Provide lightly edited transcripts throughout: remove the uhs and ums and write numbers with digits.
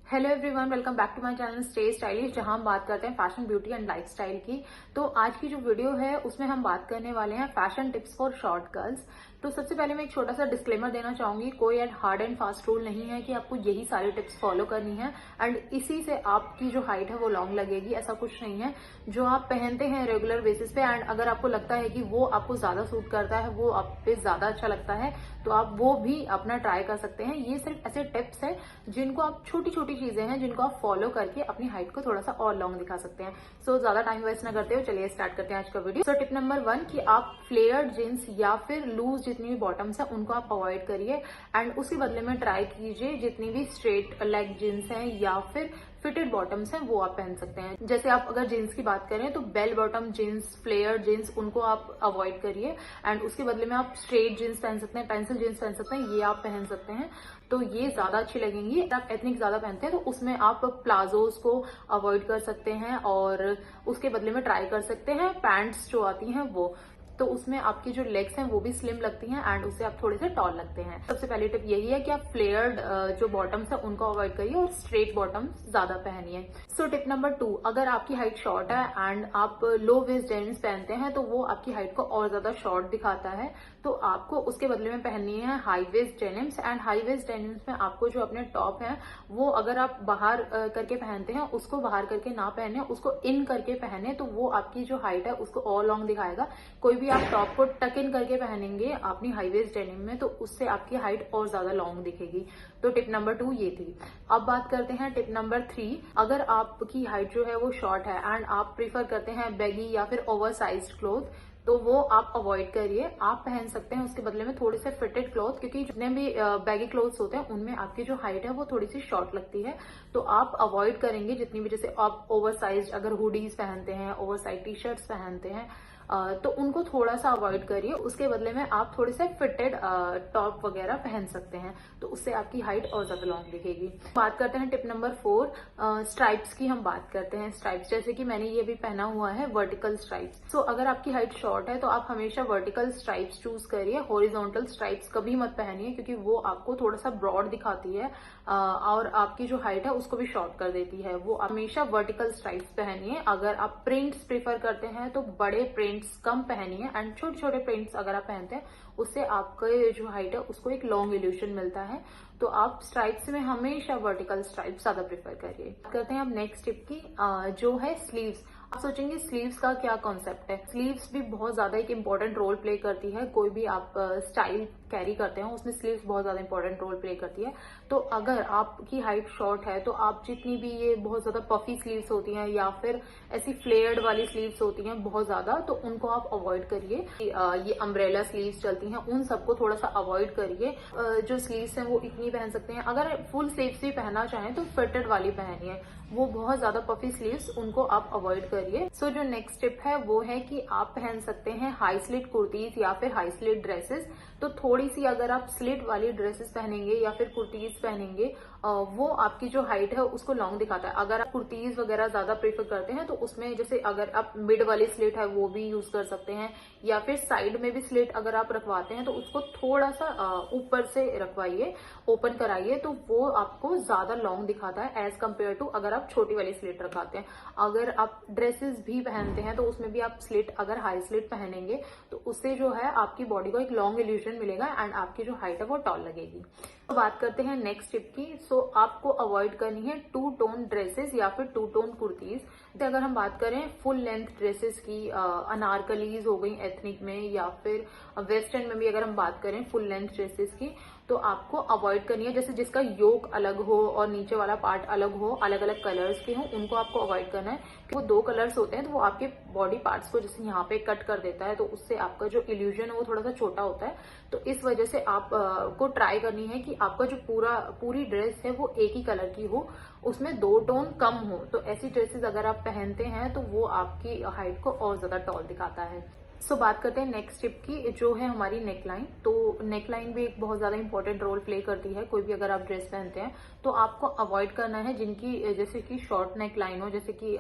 Hello everyone, welcome back to my channel stay stylish, जहां हम बात करते हैं फैशन, ब्यूटी एंड लाइफस्टाइल की। तो आज की जो वीडियो है उसमें हम बात करने वाले हैं fashion tips for short girls. तो सबसे पहले मैं एक छोटा सा डिस्क्लेमर देना चाहूंगी, कोई हार्ड एंड फास्ट रूल नहीं है कि आपको यही सारी टिप्स फॉलो करनी है एंड इसी से आपकी जो हाइट है वो लॉन्ग लगेगी, ऐसा कुछ नहीं है। जो आप पहनते हैं रेगुलर बेसिस पे एंड अगर आपको लगता है कि वो आपको ज्यादा सूट करता है, वो आप पे ज्यादा अच्छा लगता है, तो आप वो भी अपना ट्राई कर सकते हैं। ये सिर्फ ऐसे टिप्स है जिनको आप छोटी छोटी चीजें हैं जिनको आप फॉलो करके अपनी हाइट को थोड़ा सा और लॉन्ग दिखा सकते हैं। सो ज्यादा टाइम वेस्ट ना करते हो, चलिए स्टार्ट करते हैं आज का वीडियो। सो टिप नंबर 1 कि आप फ्लेयर्ड जींस या फिर लूज जितनी भी बॉटम्स है उनको आप अवॉइड करिए एंड उसके बदले में ट्राई कीजिए जितनी भी स्ट्रेट लेग जींस हैं या फिर फिटेड बॉटम्स हैं वो आप पहन सकते हैं। जैसे आप अगर जीन्स की बात करें तो bell bottom jeans, flare jeans, उनको आप अवॉइड करिए एंड उसके बदले में आप स्ट्रेट जीन्स पहन सकते हैं, पेंसिल जीन्स पहन सकते हैं, ये आप पहन सकते हैं। तो ये ज्यादा अच्छी लगेंगी। अगर आप एथनिक ज्यादा पहनते हैं तो उसमें आप प्लाजोस को अवॉइड कर सकते हैं और उसके बदले में ट्राई कर सकते हैं पैंट्स जो आती हैं वो। तो उसमें आपकी जो लेग्स हैं वो भी स्लिम लगती हैं एंड उससे आप थोड़े से टॉल लगते हैं। सबसे पहली टिप यही है कि आप फ्लेयर्ड जो बॉटम्स है उनको अवॉइड करिए और स्ट्रेट बॉटम्स ज्यादा पहनिए। सो टिप नंबर 2, अगर आपकी हाइट शॉर्ट है एंड आप लो वेस्ट जेनिम्स पहनते हैं तो वो आपकी हाइट को और ज्यादा शॉर्ट दिखाता है, तो आपको उसके बदले में पहननी है high waist denims. And high waist denims में आपको जो अपने टॉप है वो अगर आप बाहर करके पहनते हैं उसको बाहर करके ना पहने, उसको इन करके पहने, तो वो आपकी जो हाइट है उसको और लॉन्ग दिखाएगा। कोई भी आप टॉप को टक इन करके पहनेंगे अपनी हाई वेस्ट डेनिम में तो उससे आपकी हाइट और ज्यादा लॉन्ग दिखेगी। तो टिप नंबर 2 ये थी। अब बात करते हैं टिप नंबर 3। अगर आपकी हाइट जो है वो शॉर्ट है एंड आप प्रीफर करते हैं बैगी या फिर ओवर साइज्ड क्लोथ, तो वो आप अवॉइड करिए। आप पहन सकते हैं उसके बदले में थोड़े से फिटेड क्लॉथ, क्योंकि जितने भी बैगी क्लोथ्स होते हैं उनमें आपकी जो हाइट है वो थोड़ी सी शॉर्ट लगती है। तो आप अवॉइड करेंगे जितनी भी, जैसे आप ओवर साइज अगर हुडीज पहनते हैं, ओवर साइज टी शर्ट्स पहनते हैं, तो उनको थोड़ा सा अवॉइड करिए। उसके बदले में आप थोड़े से फिटेड टॉप वगैरह पहन सकते हैं, तो उससे आपकी हाइट और ज्यादा लॉन्ग दिखेगी। बात करते हैं टिप नंबर 4, स्ट्राइप्स की हम बात करते हैं। स्ट्राइप्स जैसे कि मैंने ये भी पहना हुआ है, वर्टिकल स्ट्राइप्स। सो अगर आपकी हाइट शॉर्ट है तो आप हमेशा वर्टिकल स्ट्राइप्स चूज करिए, हॉरिजॉन्टल स्ट्राइप्स कभी मत पहनिए क्योंकि वो आपको थोड़ा सा ब्रॉड दिखाती है और आपकी जो हाइट है उसको भी शॉर्ट कर देती है। वो हमेशा वर्टिकल स्ट्राइप्स पहनिए। अगर आप प्रिंट्स प्रीफर करते हैं तो बड़े प्रिंट्स कम पहनिए एंड छोटे छोटे प्रिंट्स अगर आप पहनते हैं उससे आपका जो हाइट है उसको एक लॉन्ग इल्यूशन मिलता है। तो आप स्ट्राइप्स में हमेशा वर्टिकल स्ट्राइप्स ज्यादा प्रेफर करिए। करते हैं अब नेक्स्ट टिप की, जो है स्लीव्स। आप सोचेंगे स्लीव्स का क्या कॉन्सेप्ट है। स्लीव्स भी बहुत ज्यादा एक इंपॉर्टेंट रोल प्ले करती है। कोई भी आप स्टाइल कैरी करते हैं उसमें स्लीव्स बहुत ज्यादा इंपॉर्टेंट रोल प्ले करती है। तो अगर आपकी हाइट शॉर्ट है तो आप जितनी भी ये बहुत ज्यादा पफी स्लीव्स होती हैं या फिर ऐसी फ्लेयर्ड वाली स्लीव्स होती हैं बहुत ज्यादा, तो उनको आप अवॉइड करिए। ये अम्ब्रेला स्लीव्स चलती हैं उन सबको थोड़ा सा अवॉइड करिए। जो स्लीव्स हैं वो इतनी पहन सकते हैं। अगर फुल स्लीव्स भी पहनना चाहें तो फिटेड वाली पहनिए, वो बहुत ज्यादा पफी स्लीव्स उनको आप अवॉइड करिए। सो जो नेक्स्ट टिप है वो है कि आप पहन सकते हैं हाई स्लिट कुर्तीज या फिर हाई स्लिट ड्रेसेस। तो थोड़ी सी अगर आप स्लिट वाली ड्रेसेस पहनेंगे या फिर कुर्तीज पहनेंगे, वो आपकी जो हाइट है उसको लॉन्ग दिखाता है। अगर आप कुर्तीज वगैरह ज्यादा प्रेफर करते हैं तो उसमें जैसे अगर आप मिड वाली स्लिट है वो भी यूज कर सकते हैं या फिर साइड में भी स्लिट अगर आप रखवाते हैं तो उसको थोड़ा सा ऊपर से रखवाइए, ओपन कराइए, तो वो आपको ज्यादा लॉन्ग दिखाता है एज कम्पेयर टू अगर आप छोटी वाली स्लिट रखवाते हैं। अगर आप ड्रेसेस भी पहनते हैं तो उसमें भी आप स्लिट अगर हाई स्लिट पहनेंगे तो उससे जो है आपकी बॉडी को एक लॉन्ग इल्यूजन मिलेगा एंड आपकी जो हाइट है वो टॉल लगेगी। तो बात करते हैं नेक्स्ट टिप की। सो आपको अवॉइड करनी है टू टोन ड्रेसेस या फिर टू टोन कुर्तीज। तो अगर हम बात करें फुल लेंथ ड्रेसेस की, अनारकलीज हो गई एथनिक में या फिर वेस्टर्न में भी अगर हम बात करें फुल लेंथ ड्रेसेस की, तो आपको अवॉइड करनी है। जैसे जिसका योक अलग हो और नीचे वाला पार्ट अलग हो, अलग अलग कलर्स के हो, उनको आपको अवॉइड करना है। कि वो 2 कलर्स होते हैं तो वो आपके बॉडी पार्ट्स को जैसे यहाँ पे कट कर देता है, तो उससे आपका जो इल्यूजन है वो थोड़ा सा छोटा होता है। तो इस वजह से आप को ट्राई करनी है कि आपका जो पूरी ड्रेस है वो एक ही कलर की हो, उसमें 2 टोन कम हो। तो ऐसी ड्रेसेस अगर आप पहनते हैं तो वो आपकी हाइट को और ज्यादा टॉल दिखाता है। सो बात करते हैं नेक्स्ट टिप की, जो है हमारी नेकलाइन। तो नेकलाइन भी एक बहुत ज्यादा इंपॉर्टेंट रोल प्ले करती है। कोई भी अगर आप ड्रेस पहनते हैं तो आपको अवॉइड करना है जिनकी जैसे कि शॉर्ट नेकलाइन हो, जैसे कि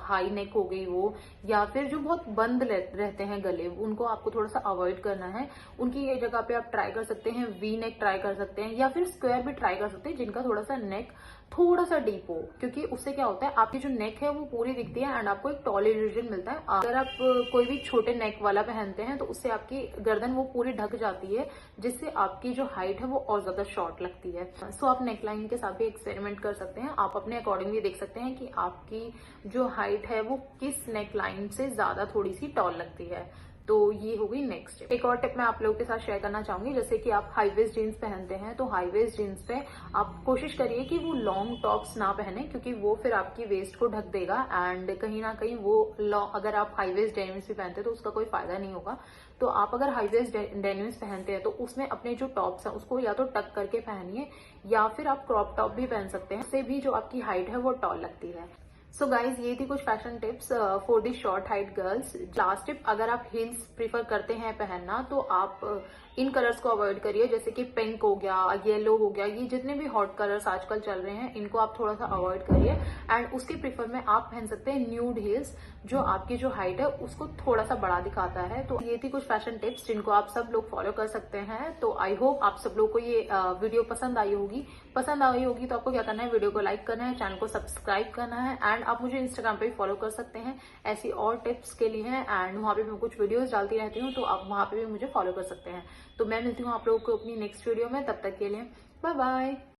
हाई नेक हो गई वो, या फिर जो बहुत बंद रहते हैं गले, उनको आपको थोड़ा सा अवॉइड करना है। उनकी ये जगह पे आप ट्राई कर सकते हैं वी नेक ट्राई कर सकते हैं या फिर स्क्वायर भी ट्राई कर सकते हैं जिनका थोड़ा सा नेक थोड़ा सा डीप हो, क्योंकि उससे क्या होता है आपकी जो नेक है वो पूरी दिखती है एंड आपको एक टॉल इल्यूजन मिलता है। अगर आप कोई भी छोटे नेक वाला पहनते हैं तो उससे आपकी गर्दन वो पूरी ढक जाती है, जिससे आपकी जो हाइट है वो और ज्यादा शॉर्ट लगती है। सो आप नेकलाइन के साथ भी एक्सपेरिमेंट कर सकते हैं। आप अपने अकॉर्डिंग भी देख सकते हैं कि आपकी जो हाइट है वो किस नेकलाइन से ज्यादा थोड़ी सी टॉल लगती है। तो ये हो गई नेक्स्ट टिप। एक और टिप मैं आप लोगों के साथ शेयर करना चाहूंगी, जैसे कि आप हाई वेस्ट जीन्स पहनते हैं तो हाई वेस्ट जीन्स पे आप कोशिश करिए कि वो लॉन्ग टॉप्स ना पहने, क्योंकि वो फिर आपकी वेस्ट को ढक देगा एंड कहीं ना कहीं वो अगर आप हाई वेस्ट डेनिम्स भी पहनते हैं तो उसका कोई फायदा नहीं होगा। तो आप अगर हाई वेस्ट डेनिम्स पहनते हैं तो उसमें अपने जो टॉप्स हैं उसको या तो टक करके पहनिए, या फिर आप क्रॉप टॉप भी पहन सकते हैं, उससे भी जो आपकी हाइट है वो टॉल लगती है। सो गाइज ये थी कुछ fashion tips for the short height girls. Last tip, अगर आप हील्स प्रीफर करते हैं पहनना तो आप इन कलर्स को अवॉइड करिए, जैसे कि पिंक हो गया, येलो हो गया, ये जितने भी हॉट कलर्स आजकल चल रहे हैं इनको आप थोड़ा सा अवॉइड करिए। एंड उसके प्रीफर में आप पहन सकते हैं न्यूड हील्स, जो आपकी जो हाइट है उसको थोड़ा सा बड़ा दिखाता है। तो ये थी कुछ फैशन टिप्स जिनको आप सब लोग फॉलो कर सकते हैं। तो आई होप आप सब लोग को ये वीडियो पसंद आई होगी। पसंद आई होगी तो आपको क्या करना है, वीडियो को लाइक करना है, चैनल को सब्सक्राइब करना है एंड आप मुझे इंस्टाग्राम पे भी फॉलो कर सकते हैं ऐसी और टिप्स के लिए एंड वहां पे मैं कुछ वीडियोस डालती रहती हूँ, तो आप वहां पे भी मुझे फॉलो कर सकते हैं। तो मैं मिलती हूँ आप लोगों को अपनी नेक्स्ट वीडियो में, तब तक के लिए बाय बाय।